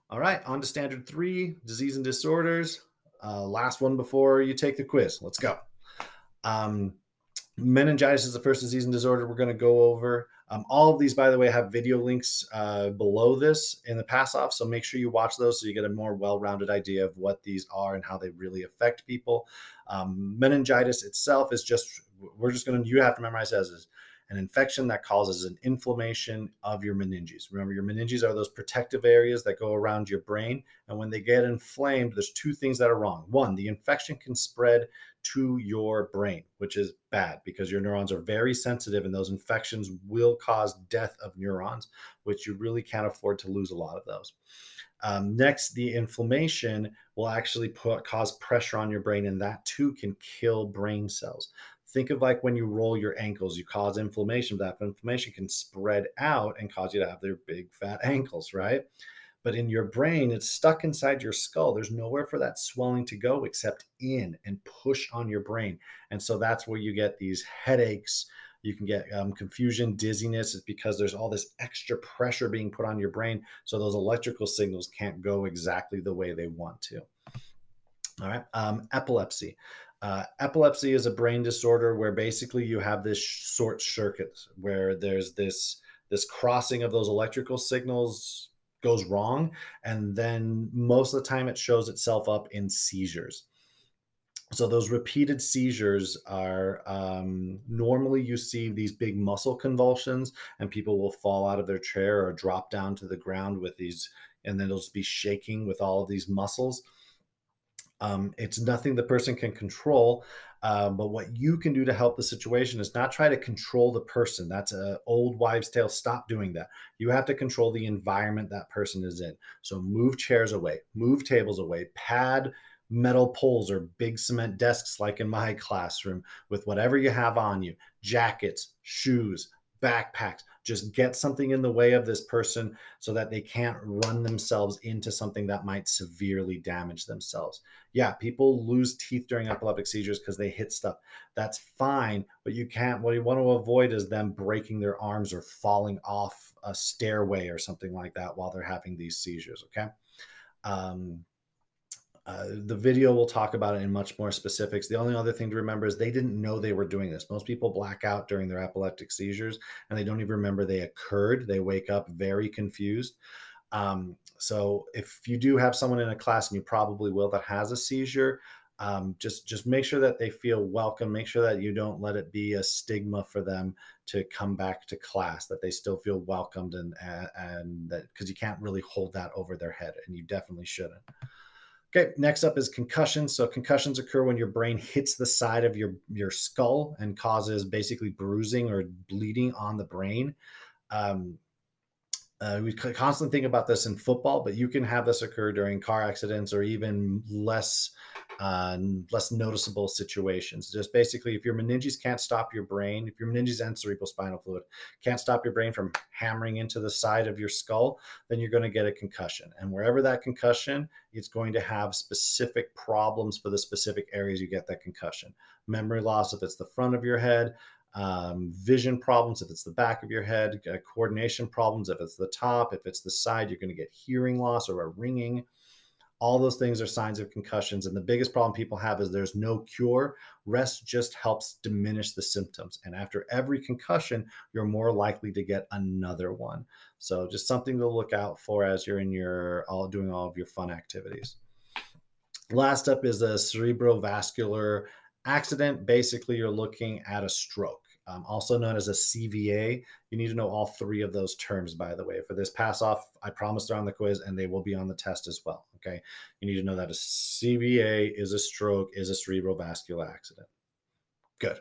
All right, on to standard three, disease and disorders. Last one before you take the quiz. Let's go. Um, Meningitis is the first disease and disorder we're going to go over. All of these, by the way, have video links below this in the pass off. So make sure you watch those so you get a more well-rounded idea of what these are and how they really affect people. Meningitis itself is just, you have to memorize it as an infection that causes an inflammation of your meninges. Remember, your meninges are those protective areas that go around your brain. And when they get inflamed, there's two things that are wrong. One, the infection can spread to your brain, which is bad because your neurons are very sensitive and those infections will cause death of neurons, which you really can't afford to lose a lot of those. Next, the inflammation will actually cause pressure on your brain, and that too can kill brain cells. Think of like when you roll your ankles, you cause inflammation. That inflammation can spread out and cause you to have their big fat ankles, right? But in your brain, it's stuck inside your skull. There's nowhere for that swelling to go except in and push on your brain. And so that's where you get these headaches. You can get confusion, dizziness. It's because there's all this extra pressure being put on your brain. So those electrical signals can't go exactly the way they want to. All right. Epilepsy. Epilepsy is a brain disorder where basically you have this short circuit where there's this crossing of those electrical signals goes wrong, and then most of the time it shows itself up in seizures. So those repeated seizures are normally you see these big muscle convulsions, and people will fall out of their chair or drop down to the ground with these, and then they'll just be shaking with all of these muscles. It's nothing the person can control, but what you can do to help the situation is not try to control the person. That's an old wives' tale. Stop doing that. You have to control the environment that person is in. So move chairs away, move tables away, pad metal poles or big cement desks like in my classroom with whatever you have on you, jackets, shoes, backpacks. Just get something in the way of this person so that they can't run themselves into something that might severely damage themselves. Yeah, people lose teeth during epileptic seizures because they hit stuff. That's fine, but you can't, what you want to avoid is them breaking their arms or falling off a stairway or something like that while they're having these seizures, okay? The video will talk about it in much more specifics. The only other thing to remember is they didn't know they were doing this. Most people black out during their epileptic seizures and they don't even remember they occurred. They wake up very confused. So if you do have someone in a class, and you probably will, that has a seizure, just make sure that they feel welcome. Make sure that you don't let it be a stigma for them to come back to class, that they still feel welcomed, and that, because you can't really hold that over their head, and you definitely shouldn't. Okay, next up is concussions. So concussions occur when your brain hits the side of your skull and causes basically bruising or bleeding on the brain. We constantly think about this in football, but you can have this occur during car accidents or even less noticeable situations. Just basically, if your meninges can't stop your brain, if your meninges and cerebral spinal fluid can't stop your brain from hammering into the side of your skull, then you're going to get a concussion. And wherever that concussion, it's going to have specific problems for the specific areas you get that concussion. Memory loss if it's the front of your head, vision problems if it's the back of your head, coordination problems if it's the top, if it's the side, you're going to get hearing loss or a ringing. All those things are signs of concussions. And the biggest problem people have is there's no cure. Rest just helps diminish the symptoms. And after every concussion, you're more likely to get another one. So just something to look out for as you're in doing all of your fun activities. Last up is a cerebrovascular accident. Basically, you're looking at a stroke. Also known as a CVA. You need to know all three of those terms, by the way. For this pass off, I promise they're on the quiz and they will be on the test as well. Okay. You need to know that a CVA is a stroke, is a cerebrovascular accident. Good.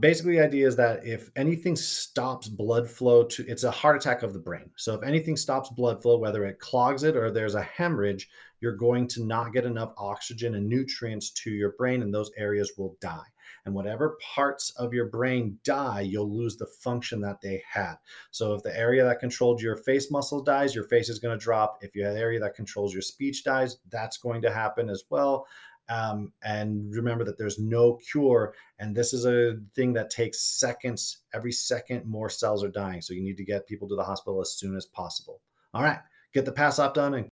Basically, the idea is that if anything stops blood flow it's a heart attack of the brain. So if anything stops blood flow, whether it clogs it or there's a hemorrhage, you're going to not get enough oxygen and nutrients to your brain, and those areas will die. And whatever parts of your brain die, you'll lose the function that they had. So if the area that controlled your face muscle dies, your face is going to drop. If you have the area that controls your speech dies, that's going to happen as well. And remember that there's no cure. And this is a thing that takes seconds. Every second, more cells are dying. So you need to get people to the hospital as soon as possible. All right, get the pass off done and